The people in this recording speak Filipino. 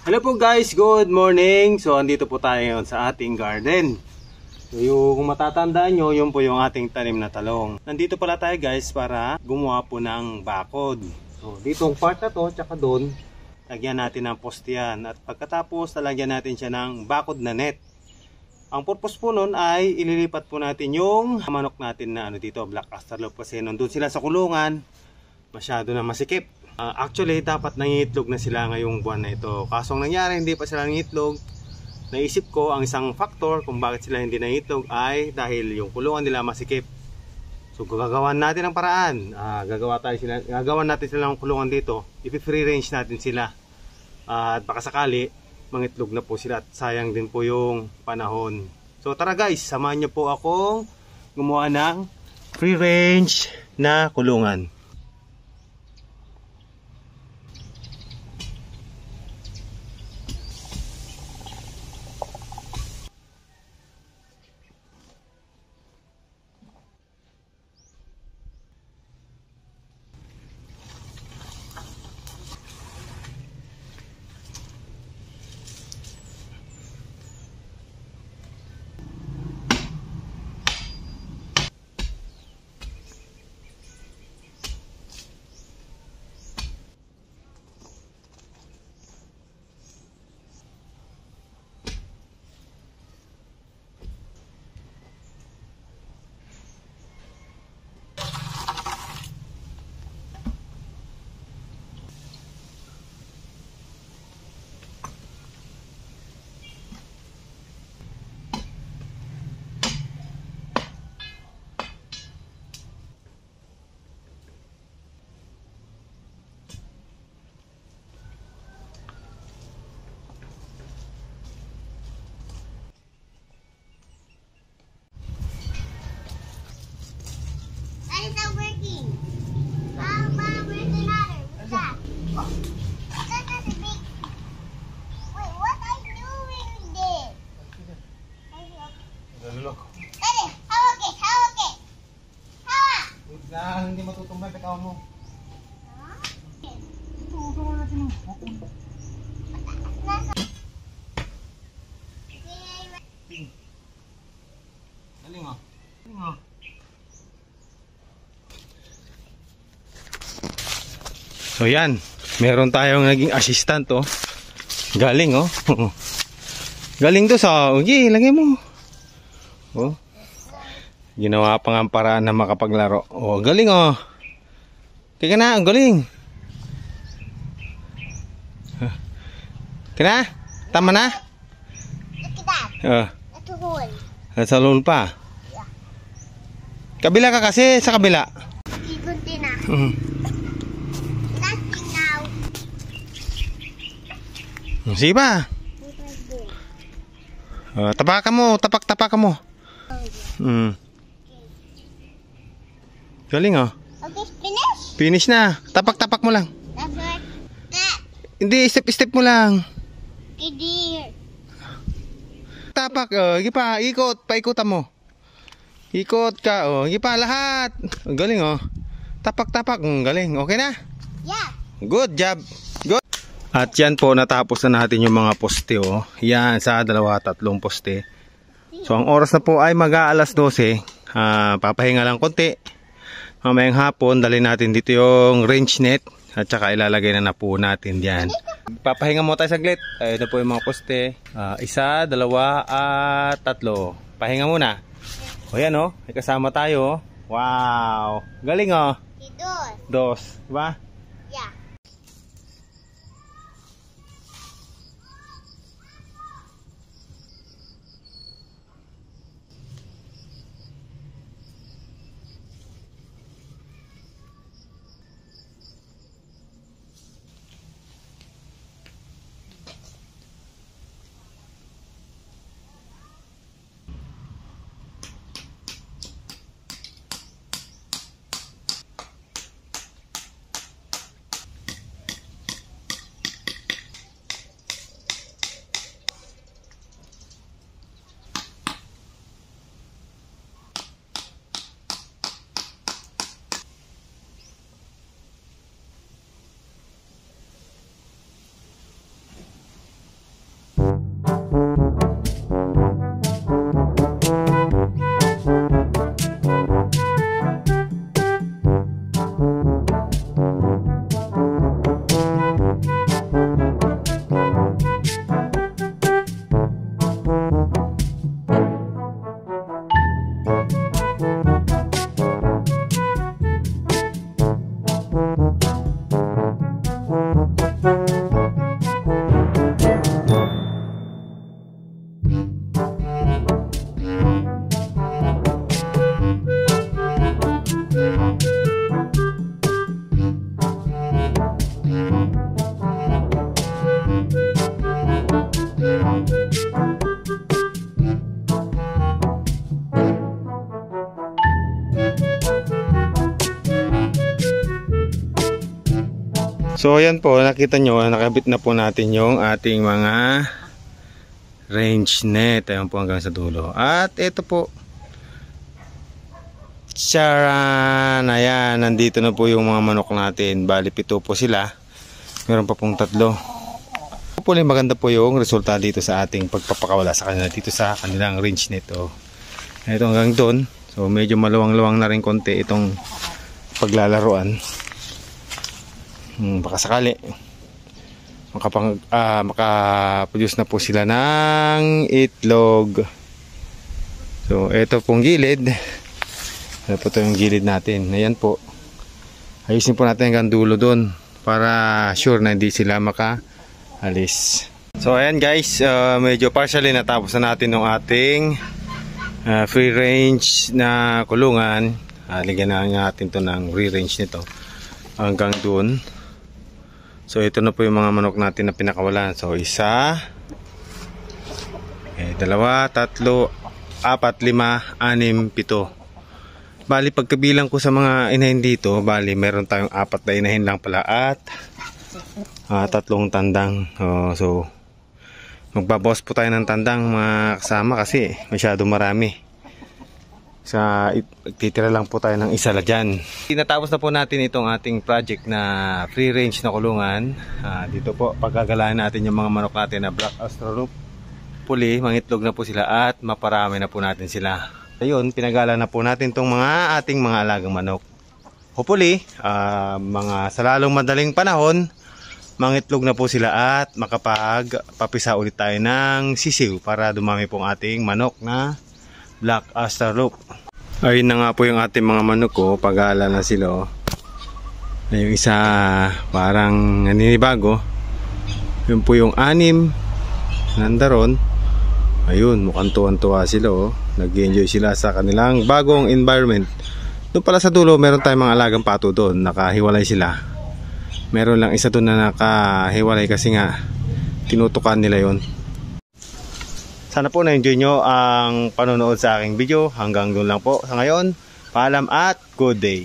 Hello po guys, good morning. So andito po tayo ngayon sa ating garden. So kung matatandaan nyo, yun po yung ating tanim na talong. Nandito pala tayo guys para gumawa po ng bakod. So dito ang part na to, tsaka doon, lagyan natin ng poste yan. At pagkatapos, lalagyan natin siya ng bakod na net. Ang purpose po nun ay ililipat po natin yung manok natin na dito, black astrolop, kasi nandun sila sa kulungan, masyado na masikip. Actually, dapat nangiitlog na sila ngayong buwan na ito. Kasong nangyari, hindi pa sila nangiitlog. Naisip ko, ang isang factor kung bakit sila hindi nangiitlog ay dahil yung kulungan nila masikip. So, gagawan natin ang paraan. Gagawan natin sila ng kulungan dito. Ipi-free range natin sila. At baka sakali, mangitlog na po sila. At sayang din po yung panahon. So, tara guys, samahan niyo po akong gumawa ng free range na kulungan. It's not working. Where's the ladder? What's that? That's not a big. Wait, what are you doing with this? Daddy, hawak it. Hawak! Hindi matutumbay, bitaw mo. Galing oh. So yan, meron tayong naging assistant oh. Galing oh. Galing to sa, okay, lagay mo. Oh. Ginawa pa nga ang paraan na makapaglaro. Oh, galing oh. Kaya na, ang galing. Kaya na? Tama na? Look at that. That's a hole. Sa lul pa. Yeah. Kabila ka kasi, sa kabila. Ikunti na. Nothing now. Sige pa. Tapakan mo, tapak mo. Galing oh. Okay, finish? Finish na. Tapak mo lang. That's what that. Hindi, step mo lang. Dear. Tapak, sige pa, paikutan mo. Ikot ka, sige pa, lahat. Ang galing oh. Tapak, galing. Okay na? Yeah. Good job. Good. At yan po, natapos na natin yung mga poste oh. Yan, sa 2-3 poste. So ang oras na po ay mag-aalas 12. Papahinga lang konti. Mamayang hapon, dalhin natin dito yung range net. At saka ilalagay na po natin diyan. Papahinga mo tayo saglit. Ayun na po yung mga poste. 1, 2, at 3. Pahinga muna. O yan o, may kasama tayo. Wow, galing o. Dos, diba? Yeah. So ayan po, nakita nyo, nakabit na po natin yung ating mga range net. Ayan po hanggang sa dulo. At ito po, charan! Ayan, nandito na po yung mga manok natin. Bali 7 po sila. Meron pa pong 3. Hopefully maganda po yung resulta dito sa ating pagpapakawala sa kanila dito sa kanilang range net. Ito hanggang doon. So medyo maluwang-luwang na rin konti itong paglalaruan. Baka sakali makaproduce na po sila ng itlog. So ito pong gilid. Ito po yung gilid natin. Ayan po. Ayusin po natin hanggang dulo doon para sure na hindi sila makaalis. So ayan guys, medyo partially natapos na natin ng ating free range na kulungan. Ligyan na natin to ng free range nito hanggang doon. So ito na po yung mga manok natin na pinakawalan. So 1, 2, 3, 4, 5, 6, 7. Bali pagkabilang ko sa mga inahin dito, bali meron tayong 4 na inahin lang pala at 3 tandang. So magbabawas po tayo ng tandang mga kasama kasi masyado marami. Titira lang po tayo ng isa la dyan. Tinatapos na po natin itong ating project na free range na kulungan. Dito po pagkagalaan natin yung mga manok natin na Black Australope puli. Mangitlog na po sila at maparami na po natin sila. Ayun, pinagala na po natin itong ating mga alagang manok. Hopefully, mga sa lalong madaling panahon, mangitlog na po sila at makapagpapisa ulit tayo ng sisiw para dumami pong ating manok na Black Australope. Ayun na nga po yung ating mga manok ko. Pag-aala na sila. Yung isa parang naninibago. Yun po yung 6 nandaron. Ayun, mukhang tuwan-tuwa sila. Nag-enjoy sila sa kanilang bagong environment. Doon pala sa dulo, meron tayong mga alagang pato doon. Nakahiwalay sila. Meron lang isa doon na nakahiwalay kasi nga tinutukan nila yon. Sana po na-enjoy nyo ang panonood sa aking video. Hanggang doon lang po sa ngayon. Paalam at good day.